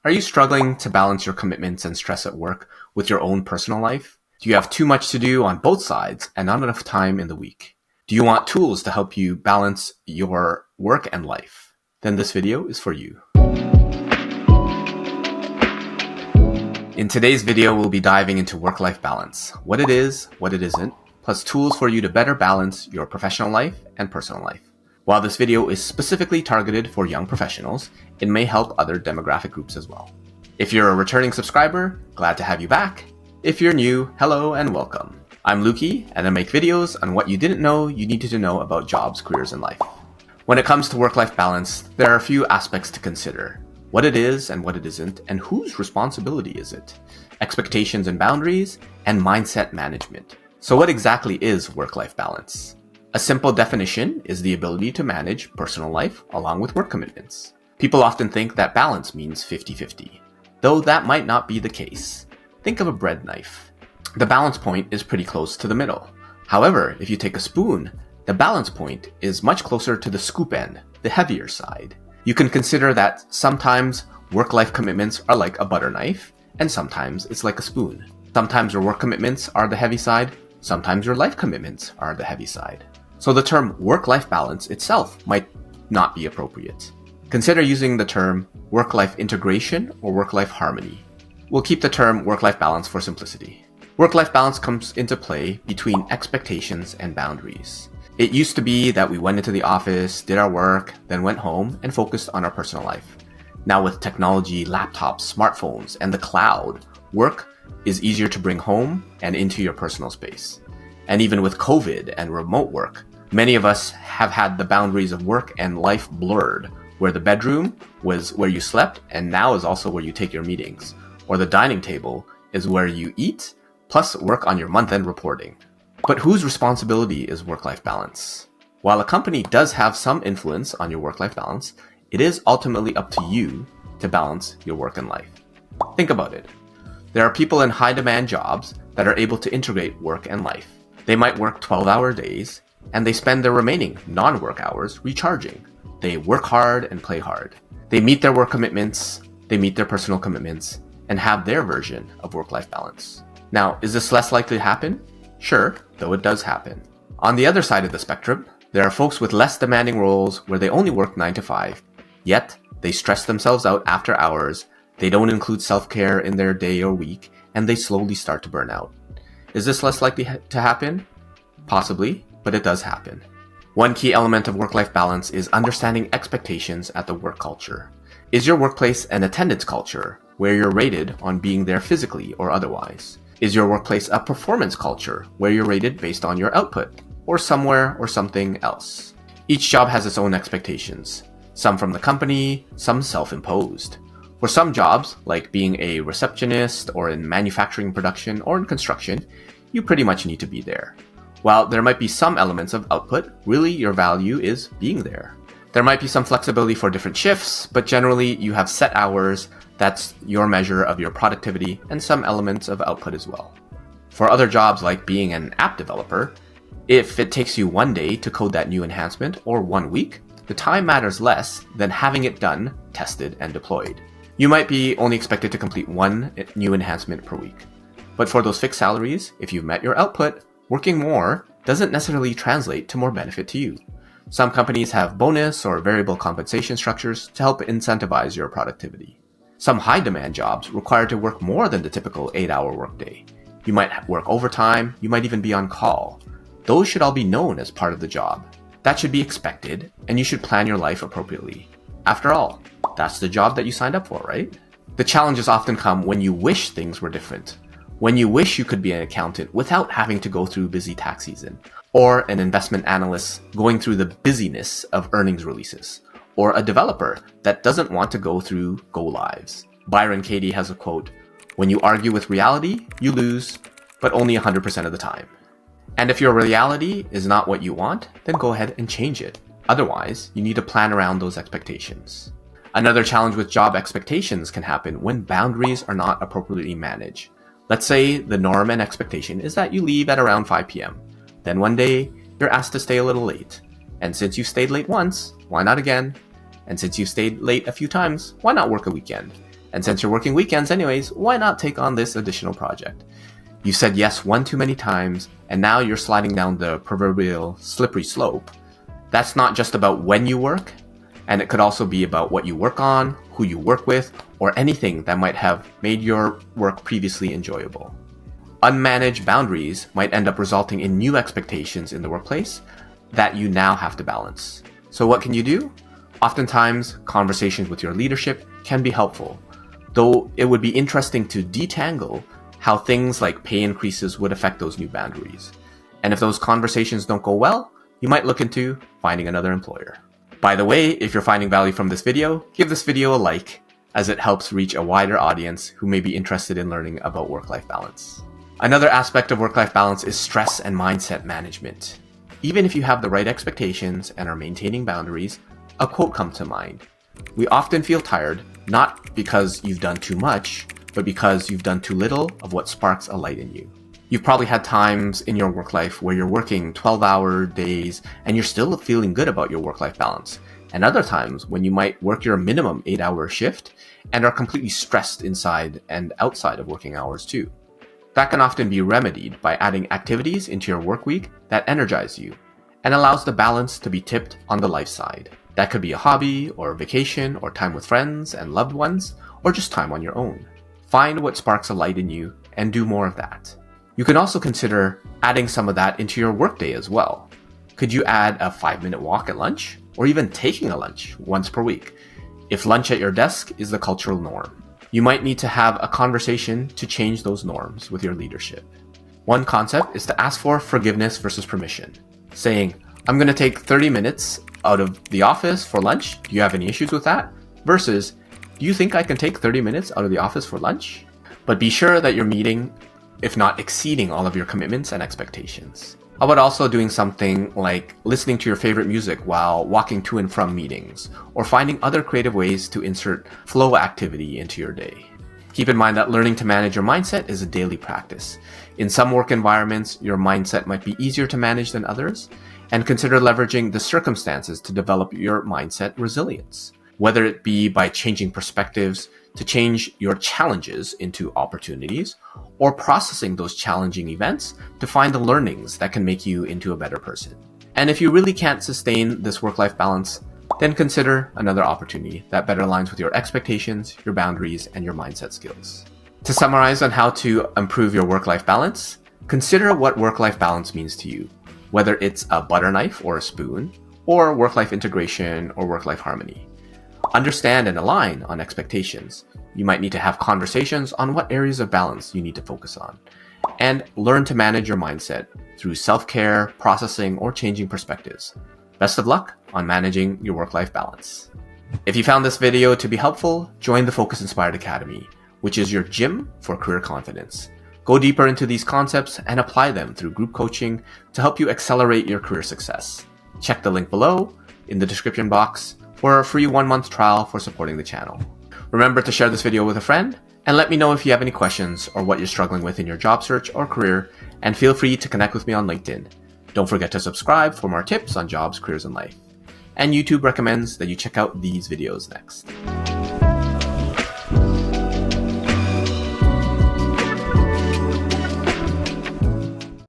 Are you struggling to balance your commitments and stress at work with your own personal life? Do you have too much to do on both sides and not enough time in the week? Do you want tools to help you balance your work and life? Then this video is for you. In today's video, we'll be diving into work-life balance, what it is, what it isn't, plus tools for you to better balance your professional life and personal life. While this video is specifically targeted for young professionals, it may help other demographic groups as well. If you're a returning subscriber, glad to have you back. If you're new, hello and welcome. I'm Luki, and I make videos on what you didn't know you needed to know about jobs, careers, and life. When it comes to work-life balance, there are a few aspects to consider. What it is and what it isn't, and whose responsibility is it? Expectations and boundaries, and mindset management. So what exactly is work-life balance? A simple definition is the ability to manage personal life along with work commitments. People often think that balance means 50-50, though that might not be the case. Think of a bread knife. The balance point is pretty close to the middle. However, if you take a spoon, the balance point is much closer to the scoop end, the heavier side. You can consider that sometimes work-life commitments are like a butter knife, and sometimes it's like a spoon. Sometimes your work commitments are the heavy side, sometimes your life commitments are the heavy side. So the term work-life balance itself might not be appropriate. Consider using the term work-life integration or work-life harmony. We'll keep the term work-life balance for simplicity. Work-life balance comes into play between expectations and boundaries. It used to be that we went into the office, did our work, then went home and focused on our personal life. Now with technology, laptops, smartphones, and the cloud, work is easier to bring home and into your personal space. And even with COVID and remote work, many of us have had the boundaries of work and life blurred, where the bedroom was where you slept and now is also where you take your meetings, or the dining table is where you eat, plus work on your month-end reporting. But whose responsibility is work-life balance? While a company does have some influence on your work-life balance, it is ultimately up to you to balance your work and life. Think about it. There are people in high-demand jobs that are able to integrate work and life. They might work 12-hour days, and they spend their remaining non-work hours recharging. They work hard and play hard. They meet their work commitments, they meet their personal commitments, and have their version of work-life balance. Now, is this less likely to happen? Sure, though it does happen. On the other side of the spectrum, there are folks with less demanding roles where they only work 9 to 5, yet they stress themselves out after hours, they don't include self-care in their day or week, and they slowly start to burn out. Is this less likely to happen? Possibly, but it does happen. One key element of work-life balance is understanding expectations at the work culture. Is your workplace an attendance culture, where you're rated on being there physically or otherwise? Is your workplace a performance culture, where you're rated based on your output, or somewhere or something else? Each job has its own expectations, some from the company, some self-imposed. For some jobs, like being a receptionist or in manufacturing production or in construction, you pretty much need to be there. While there might be some elements of output, really your value is being there. There might be some flexibility for different shifts, but generally you have set hours, that's your measure of your productivity, and some elements of output as well. For other jobs like being an app developer, if it takes you 1 day to code that new enhancement or 1 week, the time matters less than having it done, tested, and deployed. You might be only expected to complete 1 new enhancement per week. But for those fixed salaries, if you've met your output, working more doesn't necessarily translate to more benefit to you. Some companies have bonus or variable compensation structures to help incentivize your productivity. Some high-demand jobs require to work more than the typical 8-hour workday. You might work overtime, you might even be on call. Those should all be known as part of the job. That should be expected, and you should plan your life appropriately. After all, that's the job that you signed up for, right? The challenges often come when you wish things were different. When you wish you could be an accountant without having to go through busy tax season, or an investment analyst going through the busyness of earnings releases, or a developer that doesn't want to go through go-lives. Byron Katie has a quote, "When you argue with reality, you lose, but only 100% of the time." And if your reality is not what you want, then go ahead and change it. Otherwise, you need to plan around those expectations. Another challenge with job expectations can happen when boundaries are not appropriately managed. Let's say the norm and expectation is that you leave at around 5 p.m. Then one day, you're asked to stay a little late. And since you stayed late once, why not again? And since you stayed late a few times, why not work a weekend? And since you're working weekends anyways, why not take on this additional project? You've said yes one too many times, and now you're sliding down the proverbial slippery slope. That's not just about when you work, and it could also be about what you work on, who you work with, or anything that might have made your work previously enjoyable. Unmanaged boundaries might end up resulting in new expectations in the workplace that you now have to balance. So what can you do? Oftentimes, conversations with your leadership can be helpful, though it would be interesting to detangle how things like pay increases would affect those new boundaries. And if those conversations don't go well, you might look into finding another employer. By the way, if you're finding value from this video, give this video a like, as it helps reach a wider audience who may be interested in learning about work-life balance. Another aspect of work-life balance is stress and mindset management. Even if you have the right expectations and are maintaining boundaries, a quote comes to mind. We often feel tired, not because you've done too much, but because you've done too little of what sparks a light in you. You've probably had times in your work life where you're working 12-hour days and you're still feeling good about your work-life balance, and other times when you might work your minimum 8-hour shift and are completely stressed inside and outside of working hours too. That can often be remedied by adding activities into your work week that energize you and allows the balance to be tipped on the life side. That could be a hobby or a vacation or time with friends and loved ones, or just time on your own. Find what sparks a light in you and do more of that. You can also consider adding some of that into your workday as well. Could you add a 5-minute walk at lunch, or even taking a lunch once per week, if lunch at your desk is the cultural norm? You might need to have a conversation to change those norms with your leadership. One concept is to ask for forgiveness versus permission, saying, I'm going to take 30 minutes out of the office for lunch. Do you have any issues with that? Versus, do you think I can take 30 minutes out of the office for lunch? But be sure that you're meeting, if not exceeding, all of your commitments and expectations. How about also doing something like listening to your favorite music while walking to and from meetings, or finding other creative ways to insert flow activity into your day? Keep in mind that learning to manage your mindset is a daily practice. In some work environments, your mindset might be easier to manage than others, and consider leveraging the circumstances to develop your mindset resilience, whether it be by changing perspectives to change your challenges into opportunities, or processing those challenging events to find the learnings that can make you into a better person. And if you really can't sustain this work-life balance, then consider another opportunity that better aligns with your expectations, your boundaries, and your mindset skills. To summarize on how to improve your work-life balance, consider what work-life balance means to you, whether it's a butter knife or a spoon, or work-life integration or work-life harmony. Understand and align on expectations. You might need to have conversations on what areas of balance you need to focus on. And learn to manage your mindset through self-care, processing, or changing perspectives. Best of luck on managing your work-life balance. If you found this video to be helpful, join the Focus Inspired Academy, which is your gym for career confidence. Go deeper into these concepts and apply them through group coaching to help you accelerate your career success. Check the link below in the description box for a free 1-month trial for supporting the channel. Remember to share this video with a friend, and let me know if you have any questions or what you're struggling with in your job search or career, and feel free to connect with me on LinkedIn. Don't forget to subscribe for more tips on jobs, careers, and life. And YouTube recommends that you check out these videos next.